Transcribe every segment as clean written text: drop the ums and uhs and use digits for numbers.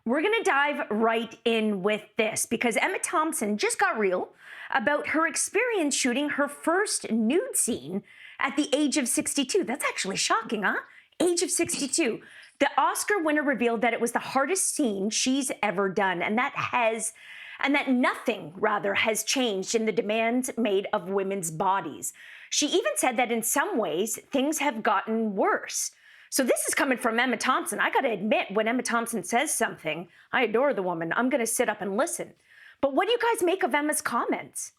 We're going to dive right in with this because Emma Thompson just got real about her experience shooting her first nude scene at the age of 62. That's actually shocking, huh? Age of 62. The Oscar winner revealed that it was the hardest scene she's ever done, and that nothing, rather, has changed in the demands made of women's bodies. She even said that in some ways, things have gotten worse. So this is coming from Emma Thompson. I got to admit, when Emma Thompson says something, I adore the woman. I'm going to sit up and listen. But what do you guys make of Emma's comments?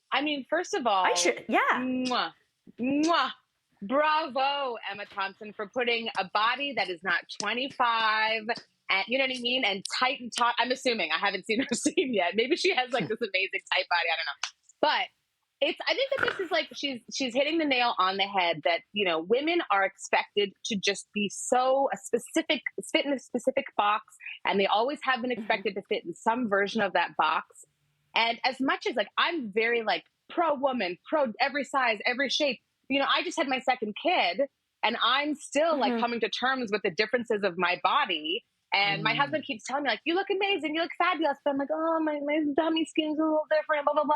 I mean, first of all, mwah, mwah, bravo, Emma Thompson, for putting a body that is not 25, and you know what I mean, and tight and taut. I'm assuming, I haven't seen her scene yet. Maybe she has like this amazing tight body. I don't know, but I think that this is like she's hitting the nail on the head. That women are expected to just be so fit in a specific box, and they always have been expected to fit in some version of that box. And as much as like I'm very like pro woman, pro every size, every shape, I just had my second kid, and I'm still like coming to terms with the differences of my body. And my husband keeps telling me like, you look amazing, you look fabulous. But I'm like, oh, my dummy skin's a little different, blah, blah, blah.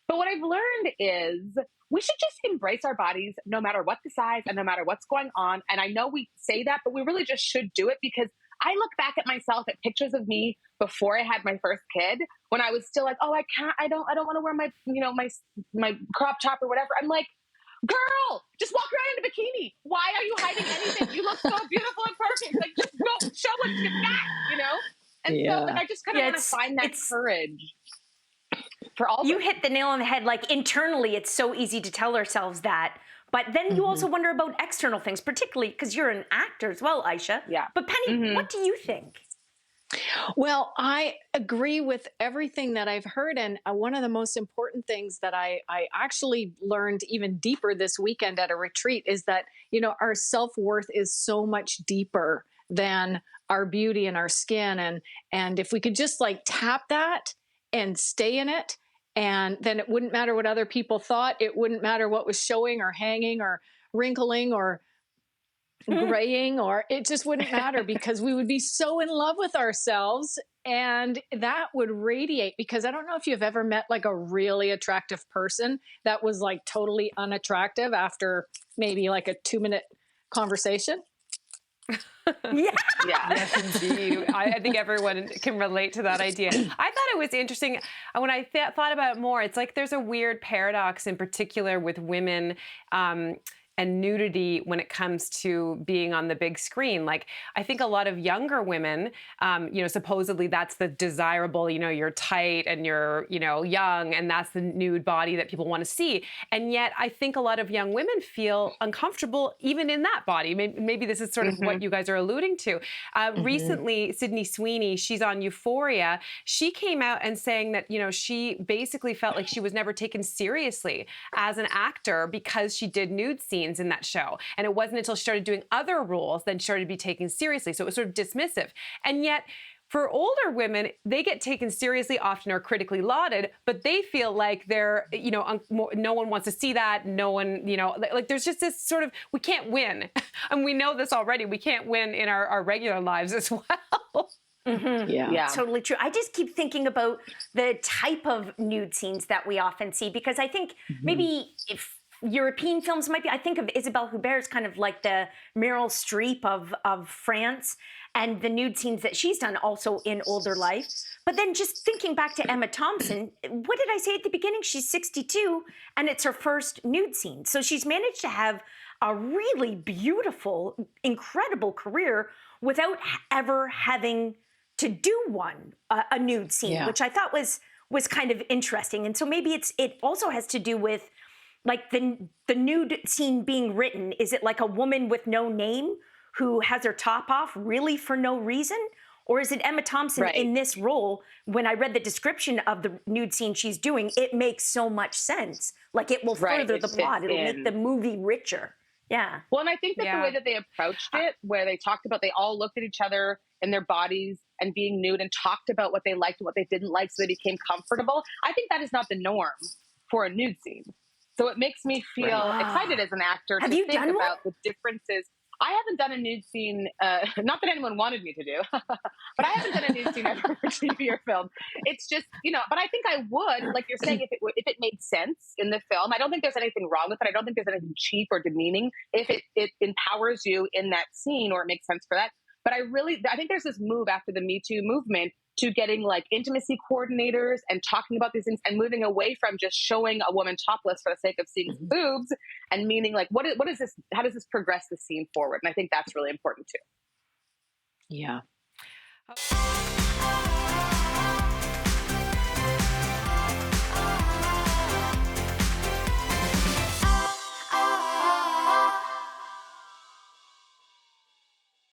But what I've learned is we should just embrace our bodies no matter what the size and no matter what's going on. And I know we say that, but we really just should do it, because I look back at myself at pictures of me before I had my first kid, when I was still like, oh, I don't want to wear my, my crop top or whatever. I'm like, girl, just walk around in a bikini. Why are you hiding anything? You look so beautiful and perfect. Like, just go show what's your back, And so, like, I just kind of want to find that courage for all. You hit the nail on the head. Like, internally, it's so easy to tell ourselves that. But then you also wonder about external things, particularly because you're an actor as well, Aisha. Yeah. But Penny, what do you think? Well, I agree with everything that I've heard. And one of the most important things that I actually learned even deeper this weekend at a retreat is that, our self-worth is so much deeper than our beauty and our skin. And if we could just like tap that and stay in it, and then it wouldn't matter what other people thought. It wouldn't matter what was showing or hanging or wrinkling or graying, or it just wouldn't matter, because we would be so in love with ourselves, and that would radiate. Because I don't know if you've ever met like a really attractive person that was like totally unattractive after maybe like a 2-minute conversation. Yeah. Yes, indeed. I think everyone can relate to that idea. I thought it was interesting when I thought about it more. It's like there's a weird paradox in particular with women and nudity when it comes to being on the big screen. Like, I think a lot of younger women, supposedly that's the desirable, you're tight and you're, young, and that's the nude body that people want to see. And yet I think a lot of young women feel uncomfortable even in that body. Maybe this is sort of what you guys are alluding to. Recently, Sydney Sweeney, she's on Euphoria. She came out and saying that, she basically felt like she was never taken seriously as an actor because she did nude scenes in that show. And it wasn't until she started doing other roles then she started to be taken seriously. So it was sort of dismissive. And yet, for older women, they get taken seriously, often are critically lauded, but they feel like they're, no one wants to see that. No one, like there's just this sort of, we can't win. And we know this already. We can't win in our regular lives as well. Yeah, totally true. I just keep thinking about the type of nude scenes that we often see, because I think maybe if European films might be, I think of Isabelle Huppert as kind of like the Meryl Streep of France, and the nude scenes that she's done also in older life. But then just thinking back to Emma Thompson, what did I say at the beginning? She's 62 and it's her first nude scene. So she's managed to have a really beautiful, incredible career without ever having to do a nude scene, which I thought was kind of interesting. And so maybe it also has to do with like the nude scene being written. Is it like a woman with no name who has her top off really for no reason? Or is it Emma Thompson in this role? When I read the description of the nude scene she's doing, it makes so much sense. Like it will further the plot. It'll make the movie richer. Yeah. Well, and I think that the way that they approached it, where they talked about, they all looked at each other in their bodies and being nude and talked about what they liked and what they didn't like, so they became comfortable. I think that is not the norm for a nude scene. So it makes me feel excited as an actor to think about the differences. I haven't done a nude scene, not that anyone wanted me to do, but I haven't done a nude scene ever for TV or film. It's just, but I think I would, like you're saying, if it made sense in the film. I don't think there's anything wrong with it. I don't think there's anything cheap or demeaning if it empowers you in that scene or it makes sense for that. But I think there's this move after the Me Too movement to getting like intimacy coordinators and talking about these things and moving away from just showing a woman topless for the sake of seeing boobs and meaning like, what is this? How does this progress the scene forward? And I think that's really important too. Yeah.